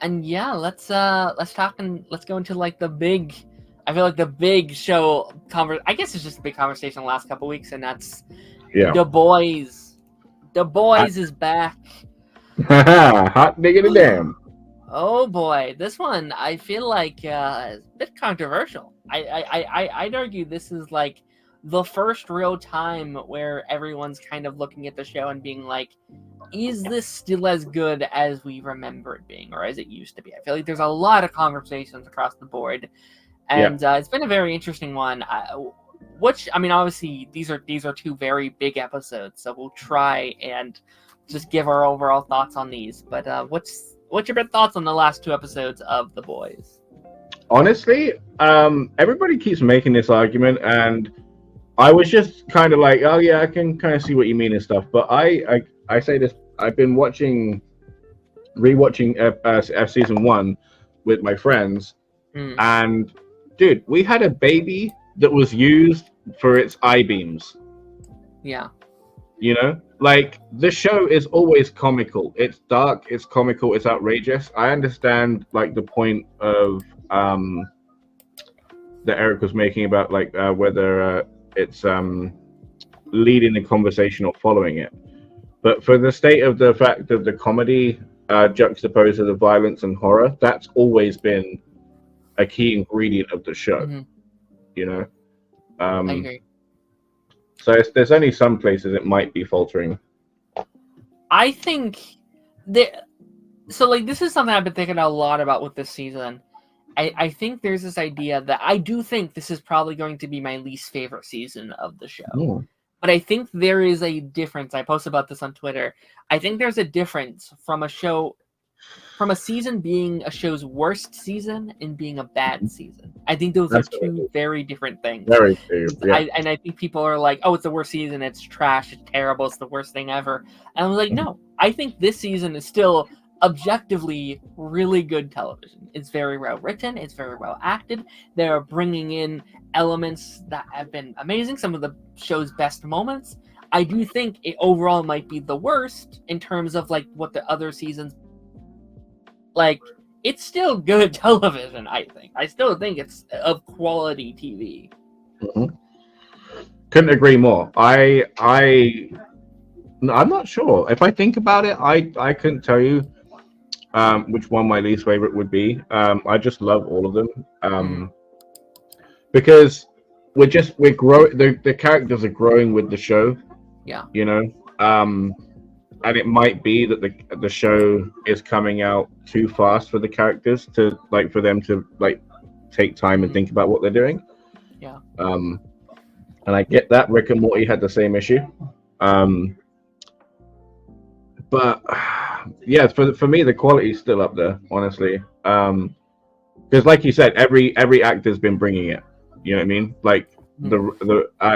And yeah, let's talk and let's go into like the big. I feel like the big show I guess it's just a big conversation the last couple weeks, and that's The Boys. The Boys is back. Hot diggity damn. Oh boy, this one I feel like is a bit controversial. I'd argue this is like the first real time where everyone's kind of looking at the show and being like, is this still as good as we remember it being, or as it used to be? I feel like there's a lot of conversations across the board, and it's been a very interesting one. Which, I mean, obviously these are two very big episodes, so we'll try and just give our overall thoughts on these. But what's your thoughts on the last two episodes of The Boys? Honestly, everybody keeps making this argument, and I was just kind of like, oh yeah, I can kind of see what you mean and stuff. But I say this, I've been rewatching season 1 with my friends, and dude, we had a baby that was used for its I-beams. Yeah. You know, like the show is always comical. It's dark, it's comical, it's outrageous. I understand like the point of that Eric was making about like whether it's leading the conversation or following it. But for the state of the fact of the comedy juxtaposed to the violence and horror, that's always been a key ingredient of the show. You know, I agree. So there's only some places it might be faltering. I think so like this is something I've been thinking a lot about with this season. I think there's this idea that I do think this is probably going to be my least favorite season of the show. But I think there is a difference. I posted about this on Twitter. I think there's a difference from a season being a show's worst season and being a bad season. I think those are two very different things. Very true. Yeah. And I think people are like, oh, it's the worst season. It's trash. It's terrible. It's the worst thing ever. And I was like, no, I think this season is still objectively really good television. It's very well written. It's very well acted. They're bringing in elements that have been amazing. Some of the show's best moments. I do think it overall might be the worst in terms of like what the other seasons. Like, it's still good television, I think. I still think it's of quality TV. Couldn't agree more. I'm not sure. If I think about it, I couldn't tell you which one my least favorite would be. I just love all of them. Because we're growing. The characters are growing with the show. Yeah. You know. And it might be that the show is coming out too fast for the characters to like for them to like take time and think about what they're doing. Yeah. And I get that. Rick and Morty had the same issue. But yeah, for me the quality is still up there, honestly. Because like you said, every actor's been bringing it. You know what I mean? Like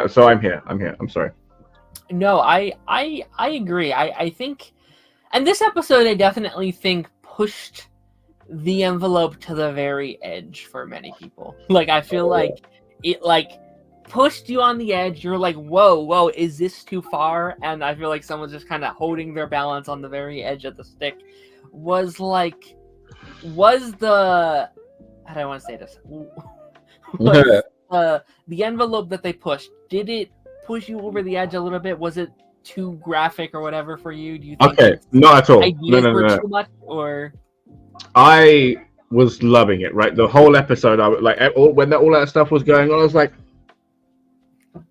so I'm here. I'm sorry. No, I agree. I think, and this episode I definitely think pushed the envelope to the very edge for many people. Like I feel like it like pushed you on the edge. You're like, whoa, is this too far? And I feel like someone's just kind of holding their balance on the very edge of the stick. Was the how do I want to say this? The envelope that they pushed, did it push you over the edge a little bit? Was it too graphic or whatever for you? Do you think not at all. Ideas were too much, or I was loving it. Right, the whole episode. I was like, when all that stuff was going on, I was like,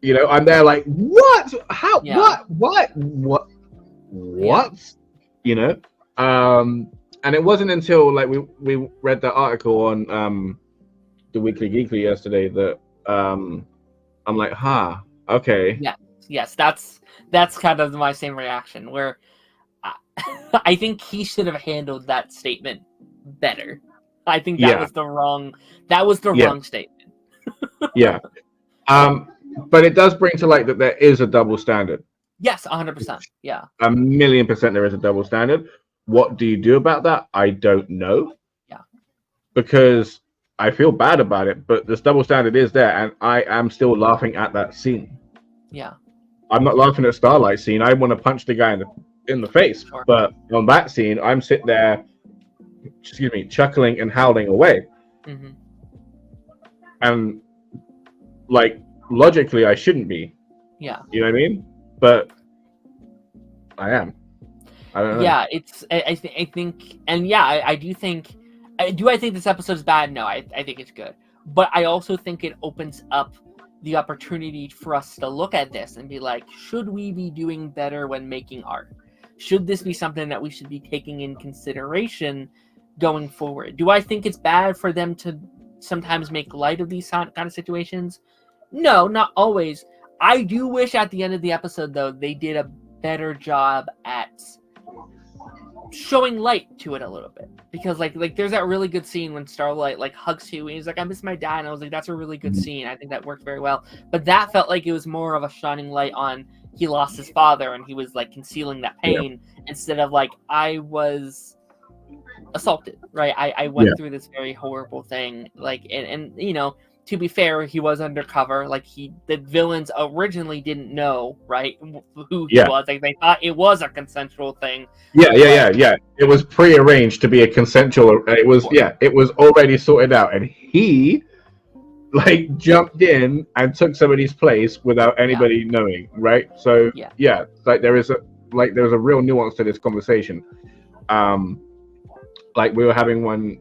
you know, I'm there like, what? How? Yeah. What? Yeah. You know, and it wasn't until like we read that article on the Weekly Geekly yesterday that I'm like, okay. Yes, that's kind of my same reaction. Where I think he should have handled that statement better. I think that was the wrong. That was the wrong statement. Yeah. But it does bring to light that there is a double standard. Yes, 100%. Yeah. 1,000,000% there is a double standard. What do you do about that? I don't know. Yeah. Because I feel bad about it, but this double standard is there, and I am still laughing at that scene. Yeah. I'm not laughing at Starlight scene. I want to punch the guy in the face. Sure. But on that scene, I'm sitting there chuckling and howling away. Mm-hmm. And like logically, I shouldn't be. Yeah. You know what I mean? But I am. I don't know. Yeah, I think, and yeah, I do think. I think this episode is bad? No, I think it's good. But I also think it opens up the opportunity for us to look at this and be like, should we be doing better when making art? Should this be something that we should be taking in consideration going forward? Do I think it's bad for them to sometimes make light of these kind of situations? No, not always. I do wish at the end of the episode, though, they did a better job at showing light to it a little bit, because like there's that really good scene when Starlight like hugs Huey and he's like, I miss my dad, and I was like, that's a really good scene. I think that worked very well, but that felt like it was more of a shining light on he lost his father and he was like concealing that pain, instead of like, I was assaulted, right? I went through this very horrible thing, like, and you know, to be fair, he was undercover. Like the villains originally didn't know, right, who he was. Like they thought it was a consensual thing. Yeah. It was prearranged to be a consensual. It was it was already sorted out, and he like jumped in and took somebody's place without anybody knowing, right? So like there is a real nuance to this conversation. Like we were having one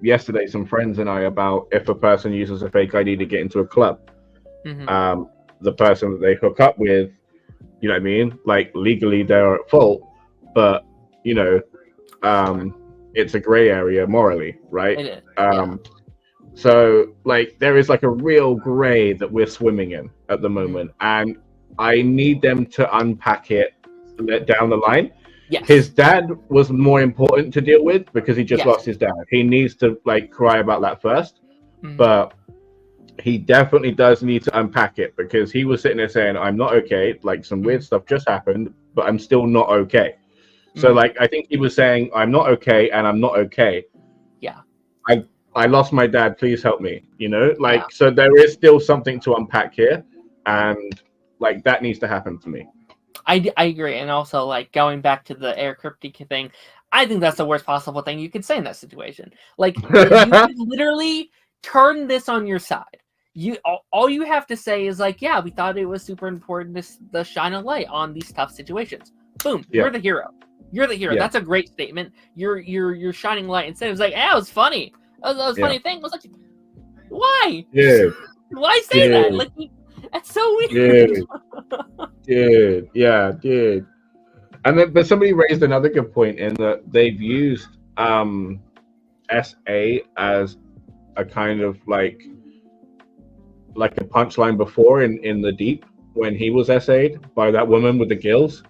yesterday, some friends and I, about if a person uses a fake ID to get into a club, the person that they hook up with, you know what I mean, like legally they're at fault, but you know, it's a gray area morally, right? It is. So like there is like a real gray that we're swimming in at the moment, and I need them to unpack it down the line. Yes. His dad was more important to deal with because he just lost his dad. He needs to like cry about that first, but he definitely does need to unpack it, because he was sitting there saying, I'm not okay, like some weird stuff just happened, but I'm still not okay. So like I think he was saying, I'm not okay and I'm not okay. Yeah. I lost my dad, please help me, you know, like so there is still something to unpack here, and like that needs to happen to me. I agree, and also like going back to the Air Cryptic thing, I think that's the worst possible thing you could say in that situation. Like you could literally turn this on your side. All you have to say is like, yeah, we thought it was super important to shine a light on these tough situations. Boom, you're the hero. You're the hero. That's a great statement. You're shining light. Instead, it was like, yeah, it was funny. That was a funny thing. I was like, why? Yeah. Why say that? Like, that's so weird. Dude. And then, but somebody raised another good point in that they've used SA as a kind of like a punchline before in the Deep, when he was SA'd by that woman with the gills,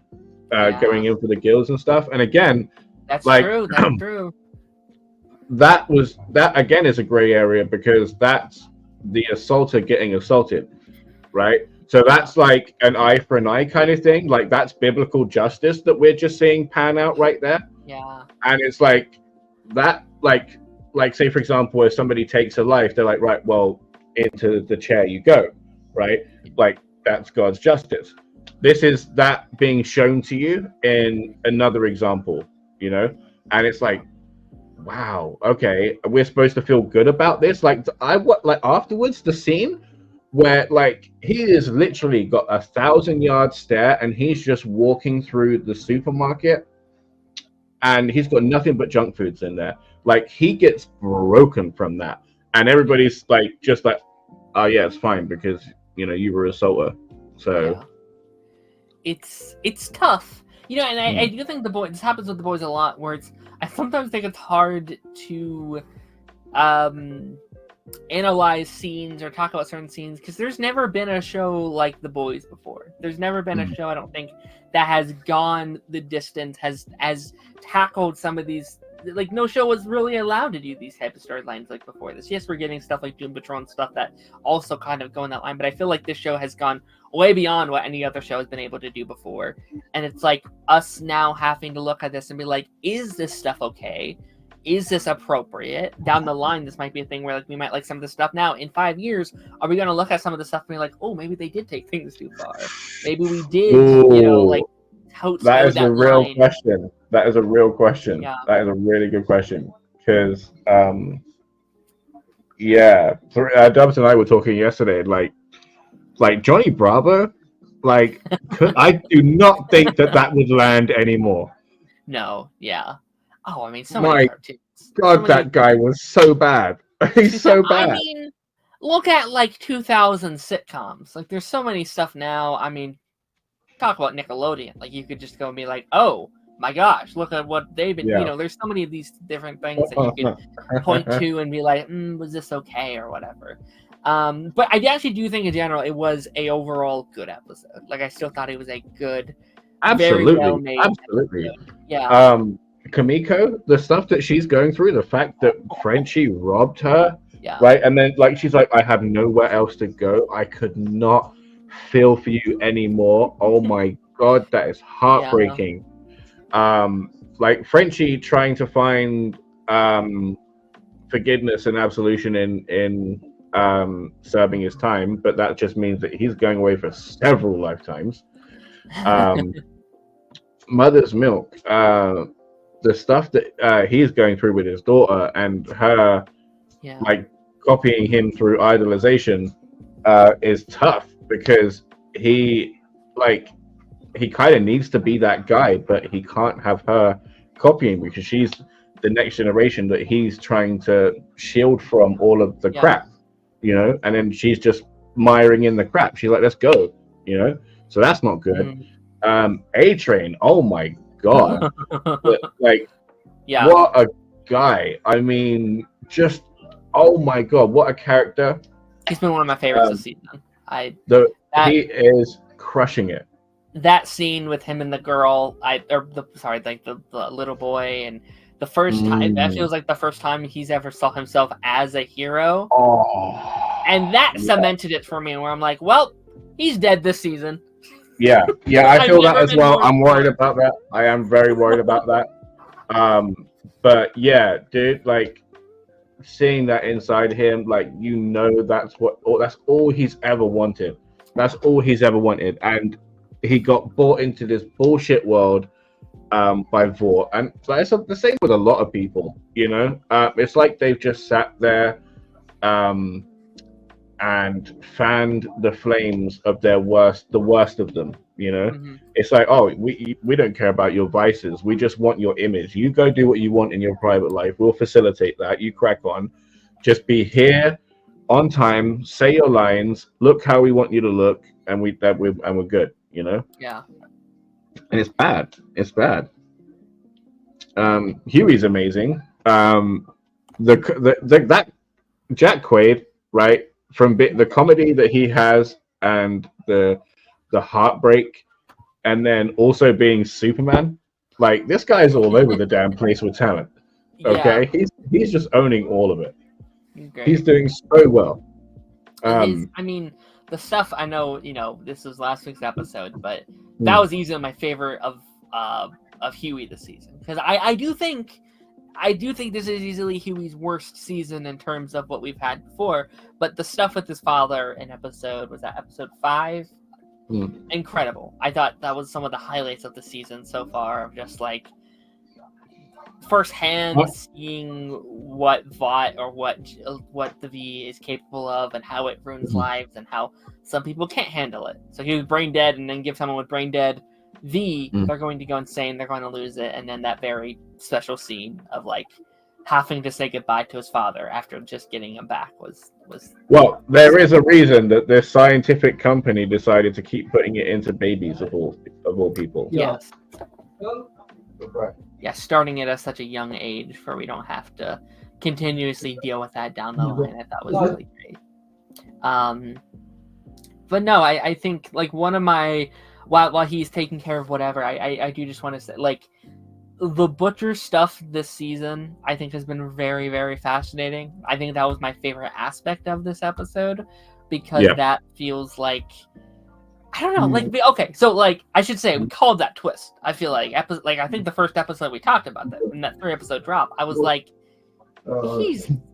going in for the gills and stuff. And again, that's like, true. That's true. That again is a gray area, because that's the assaulter getting assaulted, right? So that's like an eye for an eye kind of thing. Like that's biblical justice that we're just seeing pan out right there. Yeah. And it's like that, like say for example, if somebody takes a life, they're like, right, well, into the chair you go, right? Like that's God's justice. This is that being shown to you in another example, you know? And it's like, wow, okay, we're supposed to feel good about this. Like afterwards, the scene where like he is literally got 1,000-yard stare and he's just walking through the supermarket and he's got nothing but junk foods in there. Like he gets broken from that, and everybody's like, just like, oh yeah, it's fine because you know you were an assaulter. So it's tough, you know. And I do think this happens with The Boys a lot, where I sometimes think it's hard to analyze scenes or talk about certain scenes, because there's never been a show like The Boys before. There's never been a show, I don't think, that has gone the distance, has tackled some of these. Like no show was really allowed to do these type of storylines like before this. Yes, we're getting stuff like Doom Patrol and stuff that also kind of go in that line, but I feel like this show has gone way beyond what any other show has been able to do before. And it's like us now having to look at this and be like, is this stuff okay? Is this appropriate? Down the line, this might be a thing where like we might like some of this stuff now. In 5 years, are we going to look at some of the stuff and be like, oh, maybe they did take things too far. Maybe we did, you know, like totes That know is a that real line. question. That is a real question. Yeah. That is a really good question. Because, yeah, Dubs and I were talking yesterday. Like Johnny Bravo, like I do not think that would land anymore. No, yeah. Oh, I mean, so many My cartoons. So God, many. that guy was so bad. He's so I bad. mean, look at like 2000 sitcoms. Like, there's so many stuff now. I mean, talk about Nickelodeon. Like, you could just go and be like, oh my gosh, look at what they've been. Yeah. There's so many of these different things that you could point to and be like, was this okay or whatever. But I actually do think in general it was a overall good episode. Like, I still thought it was a good, very well made Absolutely. episode. Yeah. Kamiko, the stuff that she's going through, the fact that Frenchie robbed her, Yeah. right? And then like she's like, I have nowhere else to go. I could not feel for you anymore. Oh my God, that is heartbreaking. Like Frenchie trying to find forgiveness and absolution in serving his time, but that just means that he's going away for several lifetimes. Mother's Milk, the stuff that he's going through with his daughter and her like copying him through idolization is tough, because he kind of needs to be that guy, but he can't have her copying because she's the next generation that he's trying to shield from all of the crap, and then she's just miring in the crap. She's like, let's go, so that's not good. A-Train, oh my God. Like, what a guy. I mean, just, oh my God, what a character. He's been one of my favorites this season. He is crushing it. That scene with him and the girl, the little boy, and the first time, that feels like the first time he's ever saw himself as a hero. Oh, and that cemented it for me, where I'm like, well, he's dead this season. Yeah, I feel that as well. I'm worried about that. I am very worried about that. But yeah, dude, like seeing that inside him, like that's all he's ever wanted. That's all he's ever wanted, and he got bought into this bullshit world by Vought, and it's the same with a lot of people. It's like they've just sat there and fanned the flames of the worst of them. It's like, oh, we don't care about your vices, we just want your image. You go do what you want in your private life, we'll facilitate that. You crack on, just be here on time, say your lines, look how we want you to look, and we're good. Yeah. And it's bad. Huey's amazing. That Jack Quaid, right, from the comedy that he has and the heartbreak, and then also being Superman, like this guy's all over the damn place with talent. Okay, he's just owning all of it. He's doing so well. I mean, the stuff, I know, this was last week's episode, but that was easily my favorite of Huey this season, because I do think this is easily Huey's worst season in terms of what we've had before. But the stuff with his father in episode 5? Incredible. I thought that was some of the highlights of the season so far, of just like firsthand seeing what Vought or what the V is capable of, and how it ruins lives, and how some people can't handle it. So he was brain dead, and then give someone with brain dead V, they're going to go insane, they're going to lose it. And then that very special scene of like having to say goodbye to his father after just getting him back was well, there is a reason that this scientific company decided to keep putting it into babies of all people. Yes. Yeah, starting it at such a young age, where we don't have to continuously deal with that down the line. I thought was really great. But no, I think like one of my, while he's taking care of whatever, I do just want to say, like, the Butcher stuff this season, I think, has been very, very fascinating. I think that was my favorite aspect of this episode, because that feels like, I don't know, like, okay, so, like, I should say, we called that twist. I feel like, I think the first episode we talked about that, in that 3-episode drop, I was like,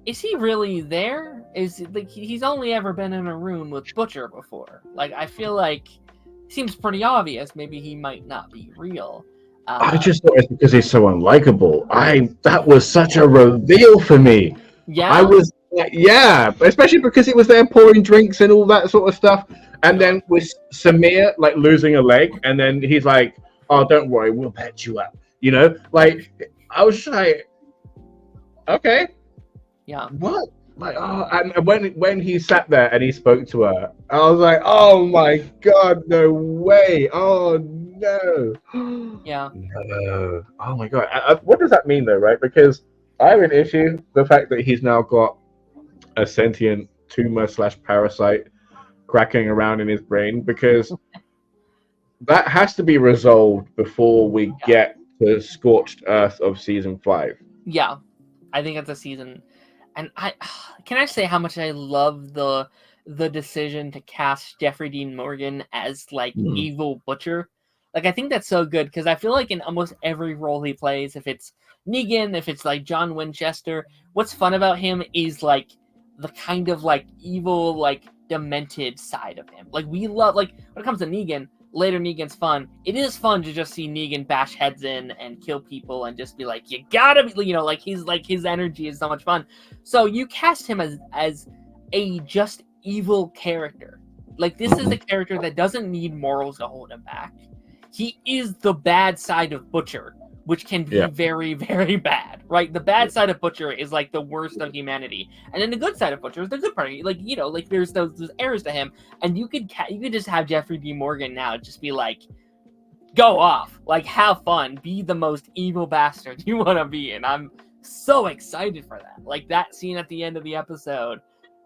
is he really there? Is like, he's only ever been in a room with Butcher before. Like, I feel like seems pretty obvious. Maybe he might not be real. I just thought it's because he's so unlikable. That was such a reveal for me. Yeah, I was like, yeah, especially because he was there pouring drinks and all that sort of stuff. And then with Samir like losing a leg, and then he's like, "Oh, don't worry, we'll patch you up." You know, like I was just like, "Okay, yeah, what?" Like, oh, and when he sat there and he spoke to her, I was like, "Oh my god, no way! Oh no, yeah, no! Oh my god!" What does that mean though, right? Because I have an issue the fact that he's now got a sentient tumor / parasite cracking around in his brain, because that has to be resolved before we get to Scorched Earth of season 5. yeah. I think it's a season, and can I say how much I love the decision to cast Jeffrey Dean Morgan as like evil Butcher. Like I think that's so good because I feel like in almost every role he plays, if it's Negan, if it's like John Winchester, what's fun about him is like the kind of like evil, like demented side of him. Like we love, like when it comes to Negan, later Negan's fun. It is fun to just see Negan bash heads in and kill people and just be like, you gotta be, like he's like, his energy is so much fun. So you cast him as a just evil character. Like this is a character that doesn't need morals to hold him back. He is the bad side of Butcher, which can be very, very bad, right? The bad side of Butcher is like the worst of humanity, and then the good side of Butcher is the good part. Like like there's those errors to him, and you could just have Jeffrey D. Morgan now just be like, go off, like have fun, be the most evil bastard you want to be, and I'm so excited for that. Like that scene at the end of the episode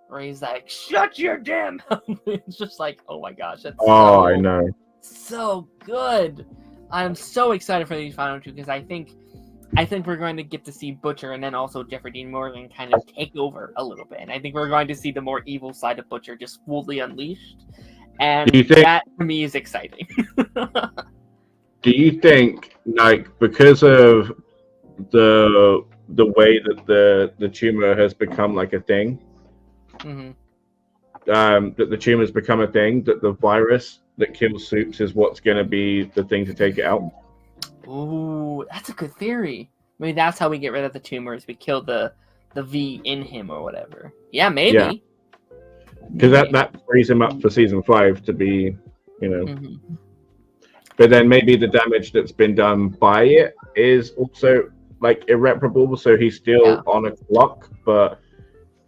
where he's like, "Shut your damn mouth." It's just like, oh my gosh, that's I know. So good. I'm so excited for these final two because I think we're going to get to see Butcher and then also Jeffrey Dean Morgan kind of take over a little bit. And I think we're going to see the more evil side of Butcher just fully unleashed. And that to me is exciting. Do you think, like, because of the way that the tumor has become like a thing, that the tumor's become a thing, that the virus that kills Soups is what's going to be the thing to take it out? Ooh, that's a good theory. Maybe that's how we get rid of the tumors. We kill the V in him or whatever. Yeah, maybe. Because that frees him up for season 5 to be, But then maybe the damage that's been done by it is also like irreparable. So he's still on a clock, but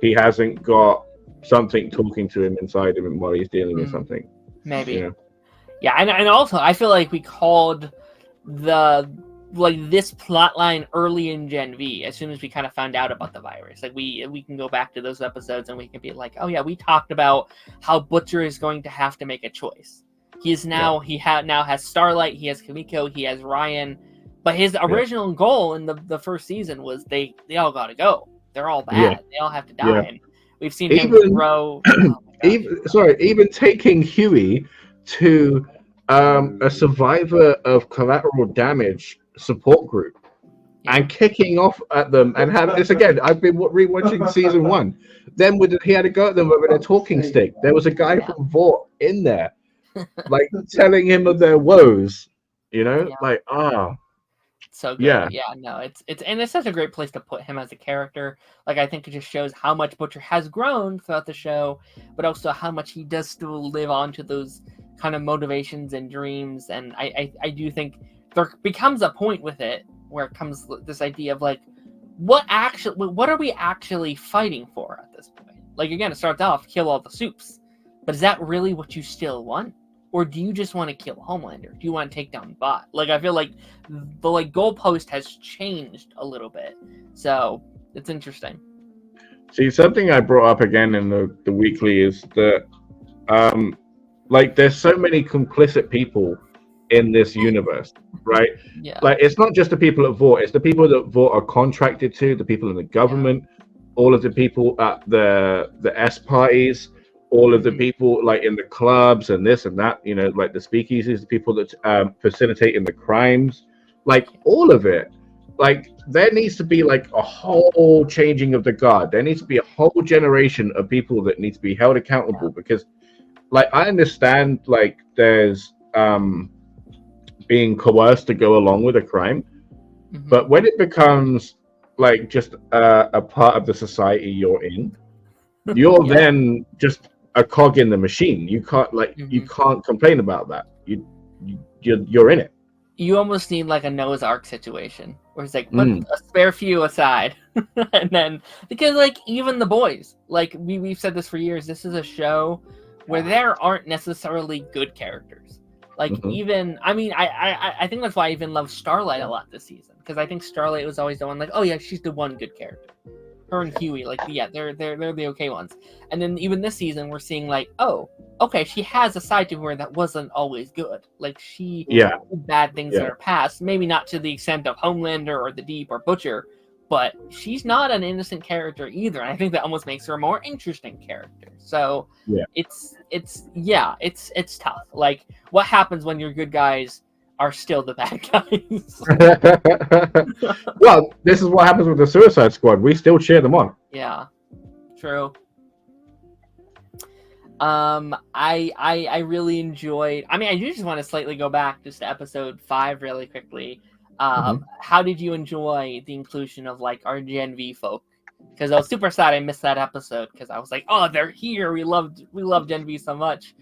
he hasn't got something talking to him inside of him while he's dealing with something. Maybe. Yeah, and also I feel like we called this plot line early in Gen V as soon as we kind of found out about the virus. Like we can go back to those episodes and we can be like, oh yeah, we talked about how Butcher is going to have to make a choice. He is now now has Starlight, he has Kimiko, he has Ryan, but his original goal in the first season was they all got to go. They're all bad. They all have to die. And we've seen him grow. Even taking Huey to a survivor of collateral damage support group and kicking off at them and have this again. I've been rewatching season 1. Then he had to go at them with a talking stick. There was a guy from Vought in there, like telling him of their woes. Like so good. Yeah, no, it's such a great place to put him as a character. Like I think it just shows how much Butcher has grown throughout the show, but also how much he does still live on to those kind of motivations and dreams. And I do think there becomes a point with it where it comes this idea of like, what are we actually fighting for at this point? Like again, it starts off kill all the Soups, but is that really what you still want? Or do you just want to kill Homelander? Do you want to take down Vought? Like, I feel like the goalpost has changed a little bit. So, it's interesting. See, something I brought up again in the weekly is that, there's so many complicit people in this universe, right? Yeah. Like, it's not just the people at Vought. It's the people that Vought are contracted to, the people in the government, all of the people at the S parties, all of the people like in the clubs and this and that, like the speakeasies, the people that facilitating the crimes, like all of it. Like there needs to be like a whole changing of the guard. There needs to be a whole generation of people that need to be held accountable because like I understand like there's being coerced to go along with a crime. Mhm. But when it becomes like just a part of the society you're in, you're Yeah. then just a cog in the machine. You can't you Mhm. can't complain about that. You're in it. You almost need like a Noah's Ark situation where it's like put Mm. a spare few aside, and then because like even the boys, like we've said this for years, this is a show where there aren't necessarily good characters. Like Mhm. even I think that's why I even love Starlight a lot this season, because I think Starlight was always the one like, oh yeah, she's the one good character. Her and Huey, like yeah, they're the okay ones. And then even this season, we're seeing like, oh, okay, she has a side to her that wasn't always good. Like she Yeah. did bad things in Yeah. her past, maybe not to the extent of Homelander or the Deep or Butcher, but she's not an innocent character either. And I think that almost makes her a more interesting character. So Yeah. it's tough. Like what happens when your good guys are still the bad guys? Well, this is what happens with the Suicide Squad. We still cheer them on. Yeah, true. I really enjoyed. I mean, I do just want to slightly go back just to episode 5 really quickly. How did you enjoy the inclusion of like our Gen V folk? Because I was super sad I missed that episode because I was like, oh, they're here. We love Gen V so much.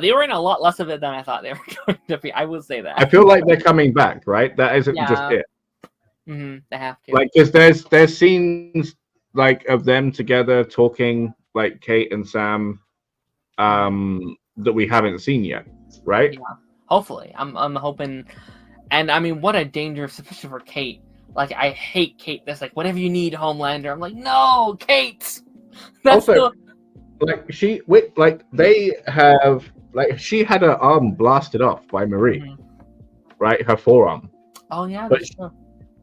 They were in a lot less of it than I thought they were going to be. I will say that. I feel like they're coming back, right? That isn't just Yeah. it. They have to. Like, because there's scenes like of them together talking, like Kate and Sam, that we haven't seen yet, right? Yeah. Hopefully, I'm hoping. And I mean, what a danger, especially for Kate. Like, I hate Kate. That's like, whatever you need, Homelander. I'm like, no, Kate. That's Also, like she had her arm blasted off by Marie, right? Her forearm. Oh yeah, But that's true.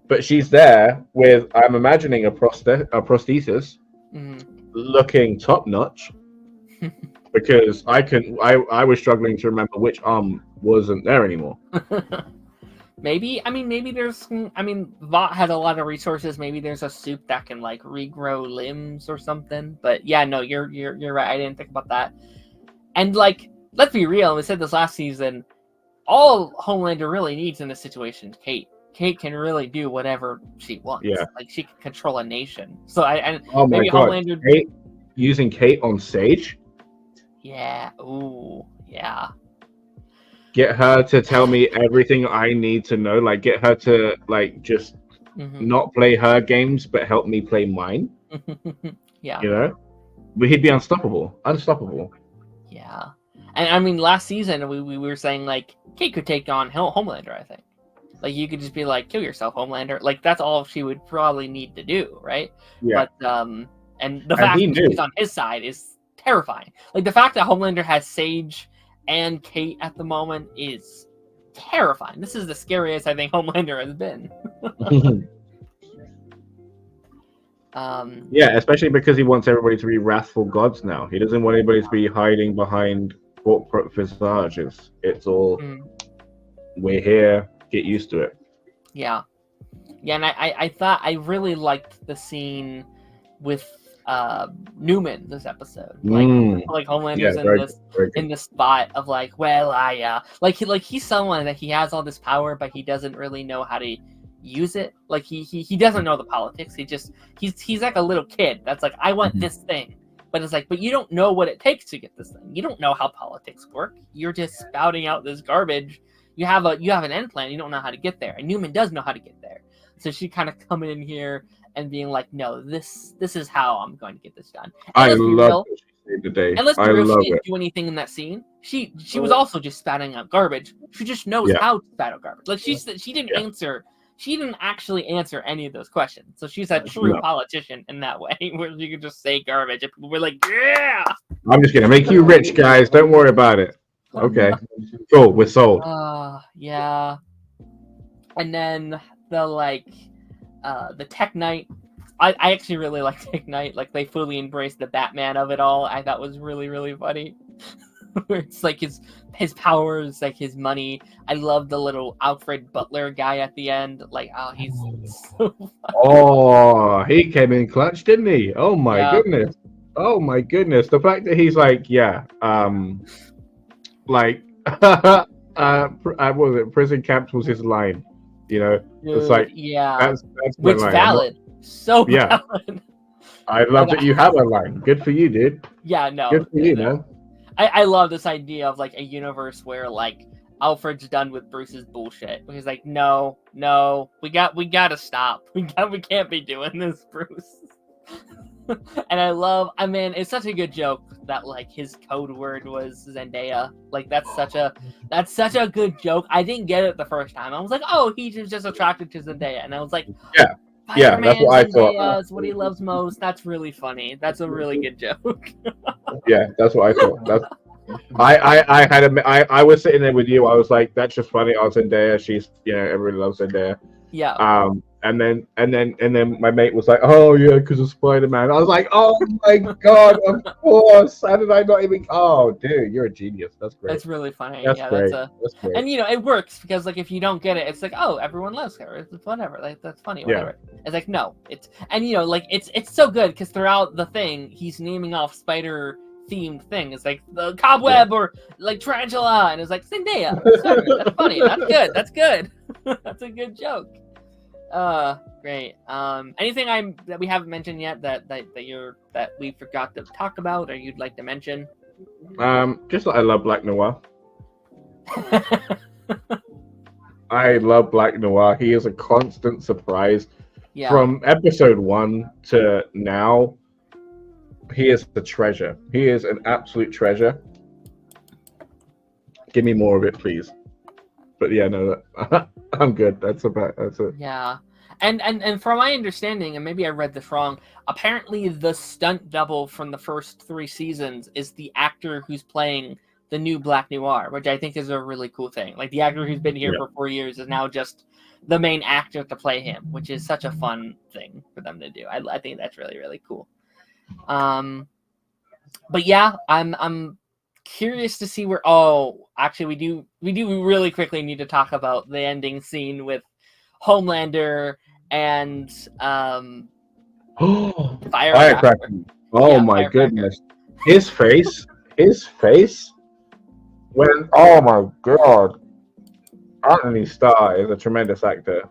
But she's there with, I'm imagining, a prosthesis, looking top notch. Because I was struggling to remember which arm wasn't there anymore. Maybe there's. I mean, Vought had a lot of resources. Maybe there's a soup that can like regrow limbs or something. But yeah, no, you're right. I didn't think about that. And like, let's be real. We said this last season. All Homelander really needs in this situation is Kate. Kate can really do whatever she wants. Yeah. Like she can control a nation. So Oh my maybe god! Homelander Using Kate on stage. Yeah. Ooh. Yeah. Get her to tell me everything I need to know. Like, get her to like just not play her games, but help me play mine. Yeah. You know, but he'd be unstoppable. Unstoppable. Yeah. And I mean, last season we were saying like Kate could take on Homelander. I think. Like you could just be like, kill yourself, Homelander. Like that's all she would probably need to do, right? Yeah. But and the fact that she's on his side is terrifying. Like the fact that Homelander has Sage and Kate at the moment is terrifying. This is the scariest I think Homelander has been. Yeah, especially because he wants everybody to be wrathful gods now. He doesn't want anybody to be hiding behind corporate visages. It's all we're here. Get used to it. Yeah, and I thought I really liked the scene with Newman this episode. Like Homelander's in this spot of like, well, he's someone that he has all this power, but he doesn't really know how to use it. Like he doesn't know the politics. He's like a little kid that's like, I want this thing. But it's like, but you don't know what it takes to get this thing. You don't know how politics work. You're just spouting out this garbage. You have an end plan. You don't know how to get there. And Newman does know how to get there. So she kind of coming in here and being like, no, this is how I'm going to get this done. And I love what she said today. And let's be real, she didn't do anything in that scene. She was also just spouting out garbage. She just knows how to spout out garbage. Like she didn't answer. She didn't actually answer any of those questions. So she's a true politician in that way, where you could just say garbage and people were like, yeah! I'm just going to make you rich, guys. Don't worry about it. Okay. Cool. We're sold. Yeah. And then the Tech Knight. I actually really like Tech Knight. Like, they fully embraced the Batman of it all. I thought was really, really funny. Where it's like his powers, like his money. I love the little Alfred Butler guy at the end. Like, oh, he's so funny. Oh, he came in clutch, didn't he? Oh my goodness. Oh my goodness. The fact that he's like, like what was it? Prison camps was his line. You know, it's Dude, like yeah. that's my Which line. valid. So Yeah. valid. I love that you have a line. Good for you, dude. Yeah, no. Good for you, no. man. I love this idea of like a universe where like Alfred's done with Bruce's bullshit. He's like, no, we gotta stop. We can't be doing this, Bruce. And I mean, it's such a good joke that like his code word was Zendaya. Like that's such a good joke. I didn't get it the first time. I was like, oh, he's just attracted to Zendaya, and I was like, Yeah. Yeah, that's what I thought. Zendaya is what he loves most. That's really funny. That's a really good joke. Yeah, that's what I thought. I was sitting there with you. I was like, that's just funny. I was Zendaya. She's, everybody loves Zendaya. Yeah. And then my mate was like, oh yeah, because of Spider-Man. I was like, oh my god, of course. How did I not even? Oh, dude, you're a genius. That's great. That's really funny. That's yeah, great. That's great. And it works because like if you don't get it, it's like, oh, everyone loves her. It's whatever. Like that's funny. Whatever. Yeah. It's like no, it's like it's so good because throughout the thing, he's naming off spider themed thing. It's like the cobweb or like tarantula, and it's like Zendaya. That's funny. That's good. That's a good joke. Great. Anything that we haven't mentioned yet that we forgot to talk about or you'd like to mention? Just that I love Black Noir. I love Black Noir. He is a constant surprise. Yeah. From episode 1 to now, he is a treasure. He is an absolute treasure. Give me more of it, please. But yeah, no, I'm good. That's it. Yeah. And from my understanding, and maybe I read this wrong, apparently the stunt double from the first 3 seasons is the actor who's playing the new Black Noir, which I think is a really cool thing. Like the actor who's been here for 4 years is now just the main actor to play him, which is such a fun thing for them to do. I think that's really, really cool. But yeah, I'm curious to see where. Oh, actually, we do really quickly need to talk about the ending scene with Homelander and Firecracker. Oh yeah, my goodness, his face when oh my god, Anthony Starr is a tremendous actor.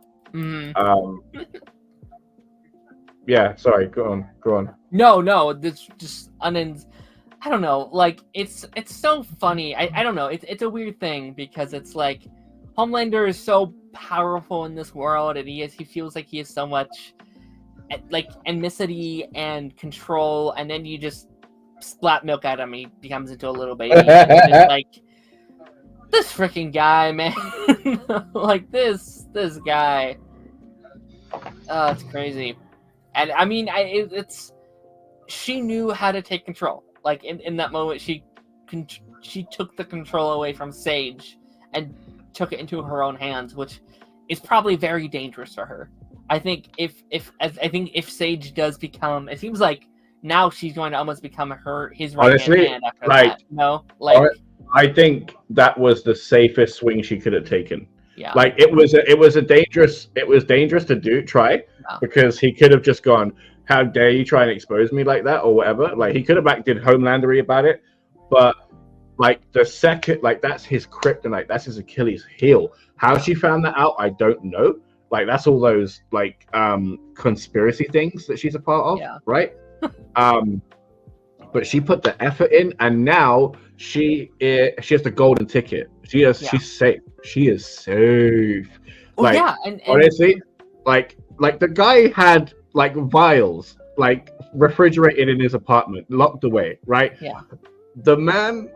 Yeah, sorry, go on. No, this just I don't know, like it's so funny. I don't know, it's a weird thing because it's like Homelander is so powerful in this world, and he feels like he has so much like amicity and control, and then you just splat milk at him, he becomes into a little baby. And it's like this freaking guy, man. Like this guy. Oh, it's crazy. And I mean, it's she knew how to take control. Like in that moment, she took the control away from Sage and took it into her own hands, which is probably very dangerous for her. I think if Sage does become, it seems like now she's going to almost become his right hand after that. No, like I think that was the safest swing she could have taken. Yeah, like it was dangerous to try because he could have just gone, how dare you try and expose me like that or whatever. Like he could have acted Homelander-y about it, but like the second, like that's his kryptonite, that's his Achilles heel. How she found that out, I don't know. Like that's all those like conspiracy things that she's a part of, right? But she put the effort in, and now she has the golden ticket. She's safe. She is safe. Well, like and honestly, like the guy had like vials like refrigerated in his apartment, locked away, right? Yeah. The man,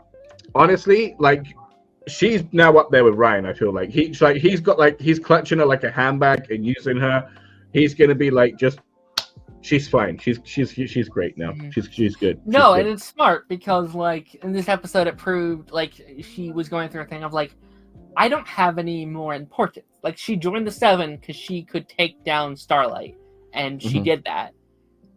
honestly, like she's now up there with Ryan. I feel like he's clutching her like a handbag and using her. He's gonna be like just. She's fine. She's great now. Mm-hmm. She's good. No, and it's smart because like in this episode it proved like she was going through a thing of like, I don't have any more importance. Like she joined the Seven because she could take down Starlight, and she did that.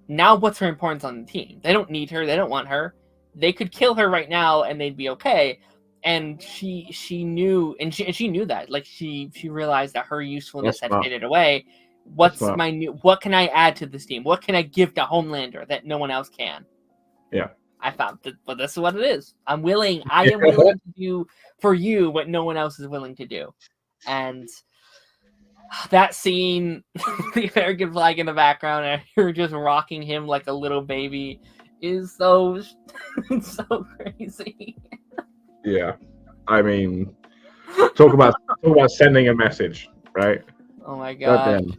Now what's her importance on the team? They don't need her. They don't want her. They could kill her right now and they'd be okay. And she knew, and she knew that. Like she realized that her usefulness had faded away. What can I add to this team? What can I give to Homelander that no one else can? Yeah. I thought, but this is what it is. I am willing to do for you what no one else is willing to do. And that scene, the American flag in the background, and you're just rocking him like a little baby, is so crazy. Yeah, I mean, talk about sending a message, right? Oh my god.